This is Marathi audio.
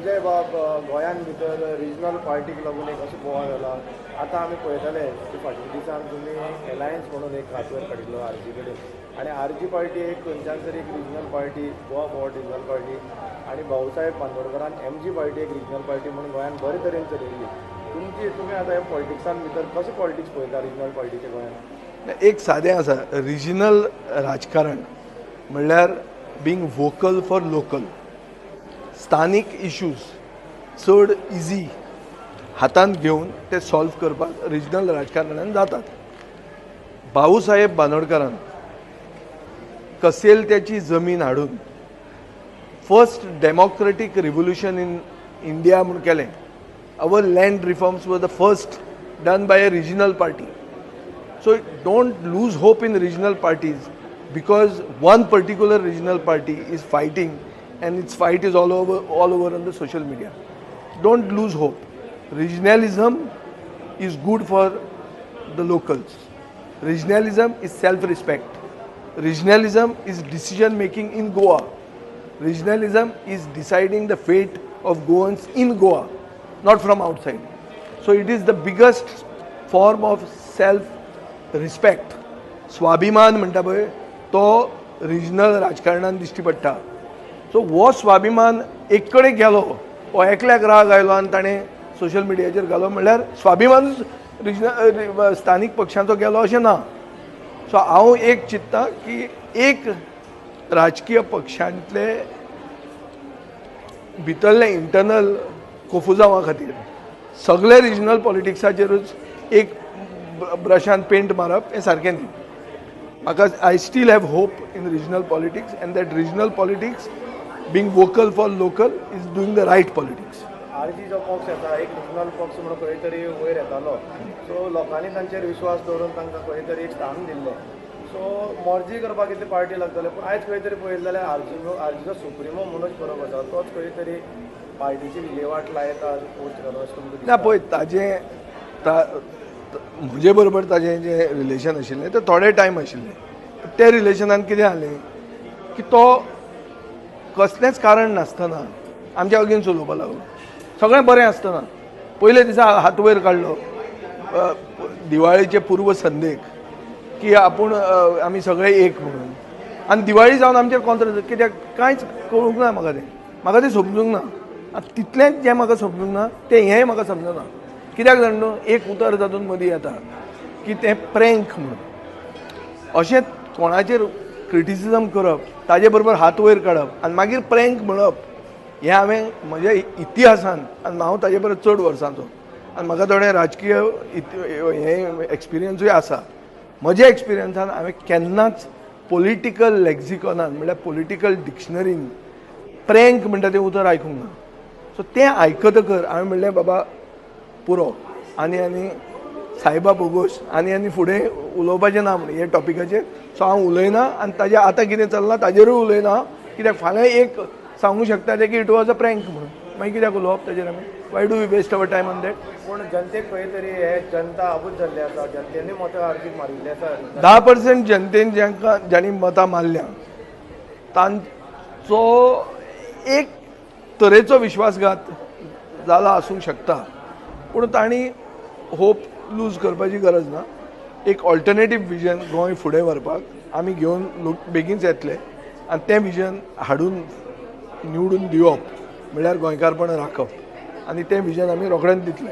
संजय बाब गोंयान भितर रिजनल पार्टीक लागून एक असो बोवाळ जाला. आतां आमी पळयताले की फाटल्या दिसान तुमी एलायन्स म्हणून एक हातवेर काडिल्लो आरजी कडेन आनी आरजी पार्टी एक खंयच्यान तरी एक regional party Goa forward regional party आनी भाऊसाहेब बांदोडकरान एमजी पार्टी एक रिजनल पार्टी म्हणून गोंयान बरे तरेन चलयल्ली. तुमी आतां ह्या पॉलिटिक्सान भितर कशें पॉलिटिक्स पळयता रिजनल पार्टीचे गोंयान? एक सादें आसा. रिजनल राजकारण म्हणल्यार बींग वोकल फॉर लोकल. स्थानीक इश्यूज चड इजी हातांत घेवन ते सॉल्व करपाक रिजनल राजकारणान जातात. भाऊसाहेब बांदोडकरान कसेलत्याची जमीन हाडून first democratic revolution in India म्हूण केलें. Our land reforms were the first done by a regional party. So don't lose hope in regional parties because one particular regional party is fighting and its fight is all over on the social media. Don't lose hope. Regionalism is good for the locals. Regionalism is self-respect. Regionalism is decision making in Goa. Regionalism is deciding the fate of Goans in Goa, not from outside. So it is the biggest form of respect. स्वाभिमान म्हणटा पळय तो रिजनल राजकारणान दिश्टी पडटा. सो हो स्वाभिमान एक कडेन गेलो, हो एकल्याक राग आयलो आनी ताणें सोशल मिडियाचेर घालो म्हणल्यार स्वाभिमान रिजनल स्थानीक पक्षांचो गेलो अशें ना. सो हांव एक चिंत्तां की एक राजकीय पक्षांतले भितरले इंटरनल कोफुजांवा खातीर सगळे रिजनल पॉलिटिक्साचेरूच एक ब्रशान पेंट मारप हें सारकें न्ही. म्हाका I still have hope in regional politics and that regional politics being vocal for local is doing the right politics. RG जो पक्ष येता एक रिजनल पक्ष म्हणून खंय तरी वयर येतालो. सो लोकांनी तांचेर विश्वास दवरून तांकां खंय तरी एक स्थान दिल्लें. सो मर्जी करपाक कितें पार्टी लागतले. पूण आयज खंय तरी पळयलें जाल्यार आरजीचो सुप्रिमो मनोज परब आसा तोच खंय तरी पार्टीची विलेवाट लायता पोस्ट घालून अशें तुमकां दिसता? ना पळय ताजें म्हजे बरोबर ताजें जें रिलेशन आशिल्लें तें थोडे टायम आशिल्लें. ते रिलेशनान कितें जालें की तो कसलेंच कारण नासतना आमच्या अगेन्स्ट उलोवपाक लागलो. सगळें बरें आसतना पयले दिसा हात वयर काडलो दिवाळेचे पूर्व संदेक की आपूण आमी सगळे एक म्हणून. आनी दिवाळी जावन आमचेर कॉन्ट्रेक्ट कित्याक कांयच कळूंक ना म्हाका तें समजूंक ना. तितलेंच जें म्हाका समजूंक ना तें हेंय म्हाका समजना. कित्याक जाण न्हू एक उतर तातूंत मदीं येता की तें प्रँक म्हणून. अशें कोणाचेर क्रिटिसिजम करप ताजे बरोबर हात वयर काडप आनी मागीर प्रँक म्हणप हें हांवें म्हज्या इतिहासान आनी हांव ताजे बरोबर चड वर्सांचो आनी म्हाका थोडें राजकीय हें एक्सपिरियन्सूय आसा. म्हज्या एक्सपिरियन्सान हांवें केन्नाच पॉलिटिकल लॅक्झिकॉनान म्हणल्यार पॉलिटिकल डिक्शनरीन प्रँक म्हणटा तें उतर आयकूंक ना. सो तें आयकतकर हांवें म्हणलें बाबा पुरो आनी सायबा बोगोश आनी फुडें उलोवपाचें ना म्हणून हे टॉपिकाचेर. सो हांव उलयना आनी ताजें आतां कितें चल्लां ताजेरूय उलयना. कित्याक फाल्यां एक सांगूंक शकता की इट वॉज अ प्रँक म्हणून. मागीर कित्याक उलोवप ताजेर आमी? Why do we waste our time on that? पूण जनतेक खंय तरी हे जनता आबूज जाल्ली आसा. जनतेनी मतां आरजीक मारिल्ली आसा. 10% जनतेन ज्यांनी मतां मारल्या तांचो एक तरेचो विश्वासघात जाला आसूंक शकता. पूण तांणी होप लूज करपाची गरज ना. एक ऑल्टरनेटीव विजन गोंय फुडें व्हरपाक आमी घेवन बेगीनच येतले आनी तें विजन हाडून निवडून दिवप म्हणल्यार गोंयकारपण राखप आनी तें विजन आमी रोखडेंच दितले.